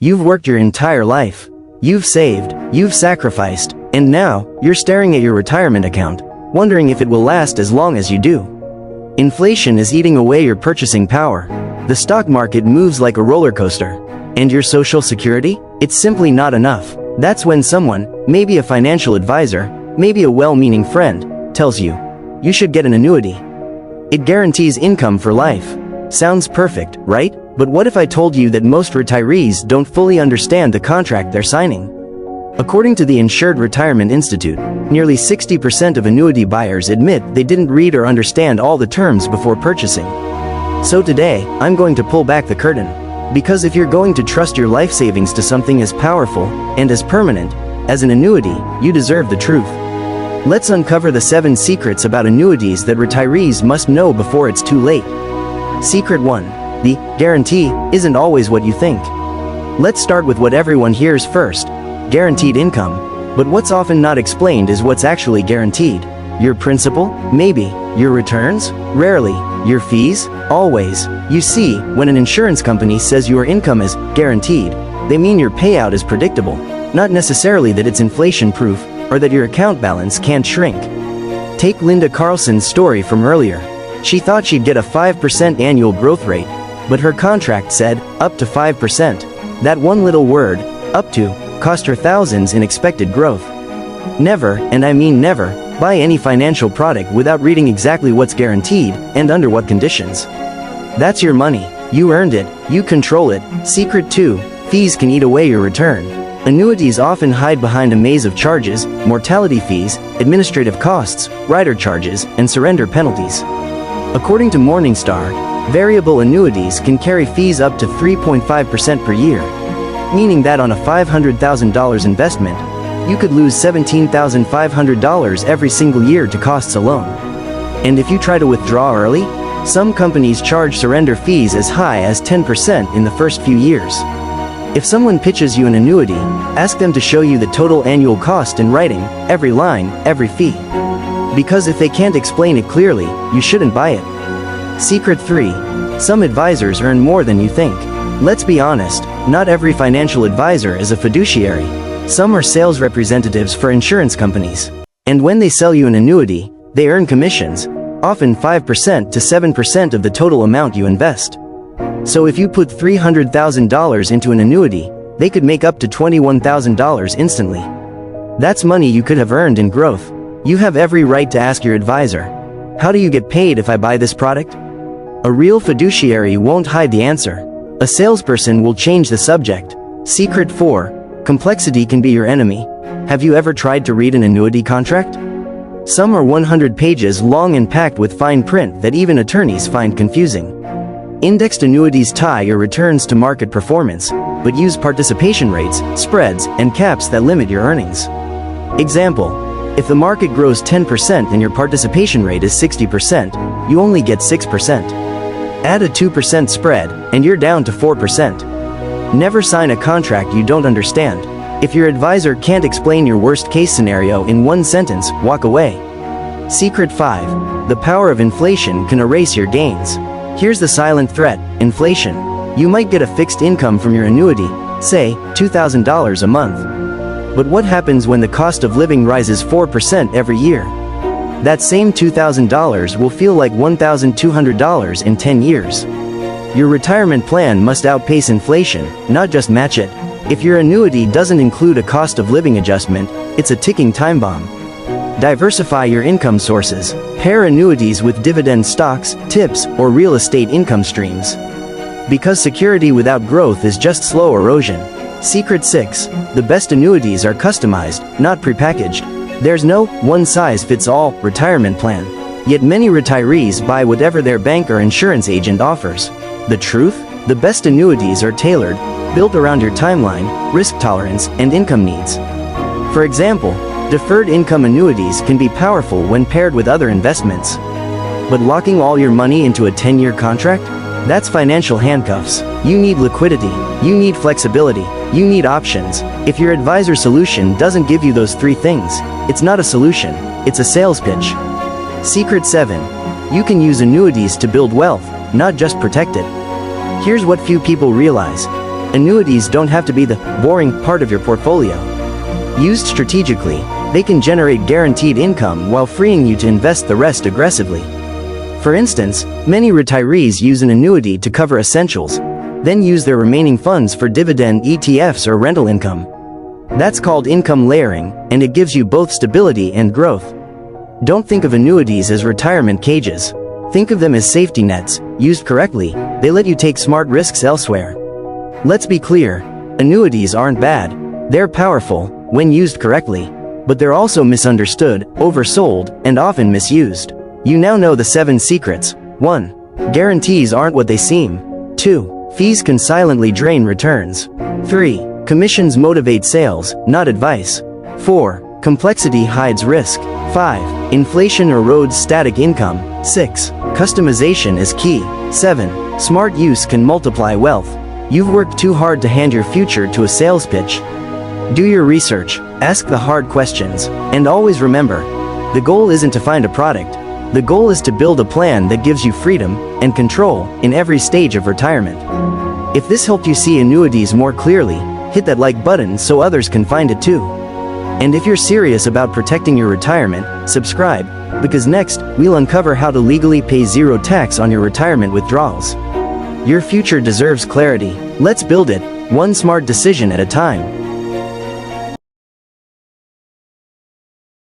You've worked your entire life. You've saved, you've sacrificed, and now, you're staring at your retirement account, wondering if it will last as long as you do. Inflation is eating away your purchasing power. The stock market moves like a roller coaster. And your Social Security? It's simply not enough. That's when someone, maybe a financial advisor, maybe a well-meaning friend, tells you, you should get an annuity. It guarantees income for life. Sounds perfect, right? But what if I told you that most retirees don't fully understand the contract they're signing? According to the Insured Retirement Institute, nearly 60% of annuity buyers admit they didn't read or understand all the terms before purchasing. So today, I'm going to pull back the curtain. Because if you're going to trust your life savings to something as powerful and as permanent as an annuity, you deserve the truth. Let's uncover the 7 secrets about annuities that retirees must know before it's too late. Secret 1. The guarantee isn't always what you think. Let's start with what everyone hears first: guaranteed income. But what's often not explained is what's actually guaranteed. Your principal? Maybe. Your returns? Rarely. Your fees? Always. You see, when an insurance company says your income is guaranteed, they mean your payout is predictable, not necessarily that it's inflation-proof or that your account balance can't shrink. Take Linda Carlson's story from earlier. She thought she'd get a 5% annual growth rate, but her contract said, up to 5%. That one little word, up to, cost her thousands in expected growth. Never, and I mean never, buy any financial product without reading exactly what's guaranteed and under what conditions. That's your money. You earned it. You control it. Secret 2. Fees can eat away your return. Annuities often hide behind a maze of charges, mortality fees, administrative costs, rider charges, and surrender penalties. According to Morningstar, variable annuities can carry fees up to 3.5% per year, meaning that on a $500,000 investment, you could lose $17,500 every single year to costs alone. And if you try to withdraw early, some companies charge surrender fees as high as 10% in the first few years. If someone pitches you an annuity, ask them to show you the total annual cost in writing, every line, every fee. Because if they can't explain it clearly, you shouldn't buy it. Secret 3. Some advisors earn more than you think. Let's be honest, not every financial advisor is a fiduciary. Some are sales representatives for insurance companies. And when they sell you an annuity, they earn commissions, often 5% to 7% of the total amount you invest. So if you put $300,000 into an annuity, they could make up to $21,000 instantly. That's money you could have earned in growth. You have every right to ask your advisor, how do you get paid if I buy this product? A real fiduciary won't hide the answer. A salesperson will change the subject. Secret 4. Complexity can be your enemy. Have you ever tried to read an annuity contract? Some are 100 pages long and packed with fine print that even attorneys find confusing. Indexed annuities tie your returns to market performance, but use participation rates, spreads, and caps that limit your earnings. Example: if the market grows 10% and your participation rate is 60%, you only get 6%. Add a 2% spread, and you're down to 4%. Never sign a contract you don't understand. If your advisor can't explain your worst-case scenario in one sentence, walk away. Secret 5. The power of inflation can erase your gains. Here's the silent threat: inflation. You might get a fixed income from your annuity, say, $2,000 a month. But what happens when the cost of living rises 4% every year? That same $2,000 will feel like $1,200 in 10 years. Your retirement plan must outpace inflation, not just match it. If your annuity doesn't include a cost of living adjustment, it's a ticking time bomb. Diversify your income sources. Pair annuities with dividend stocks, tips, or real estate income streams. Because security without growth is just slow erosion. Secret 6. The best annuities are customized, not prepackaged. There's no one-size-fits-all retirement plan. Yet many retirees buy whatever their bank or insurance agent offers. The truth? The best annuities are tailored, built around your timeline, risk tolerance, and income needs. For example, deferred income annuities can be powerful when paired with other investments. But locking all your money into a 10-year contract? That's financial handcuffs. You need liquidity. You need flexibility. You need options. If your advisor solution doesn't give you those 3 things, it's not a solution, it's a sales pitch. Secret 7. You can use annuities to build wealth, not just protect it. Here's what few people realize. Annuities don't have to be the boring part of your portfolio. Used strategically, they can generate guaranteed income while freeing you to invest the rest aggressively. For instance, many retirees use an annuity to cover essentials, then use their remaining funds for dividend ETFs or rental income. That's called income layering, and it gives you both stability and growth. Don't think of annuities as retirement cages. Think of them as safety nets. Used correctly, they let you take smart risks elsewhere. Let's be clear, annuities aren't bad. They're powerful, when used correctly. But they're also misunderstood, oversold, and often misused. You now know the 7 secrets. 1. Guarantees aren't what they seem. 2. Fees can silently drain returns. 3. Commissions motivate sales, not advice. 4. Complexity hides risk. 5. Inflation erodes static income. 6. Customization is key. 7. Smart use can multiply wealth. You've worked too hard to hand your future to a sales pitch. Do your research, ask the hard questions, and always remember, the goal isn't to find a product. The goal is to build a plan that gives you freedom and control in every stage of retirement. If this helped you see annuities more clearly, hit that like button so others can find it too. And if you're serious about protecting your retirement, subscribe, because next, we'll uncover how to legally pay 0 tax on your retirement withdrawals. Your future deserves clarity. Let's build it, one smart decision at a time.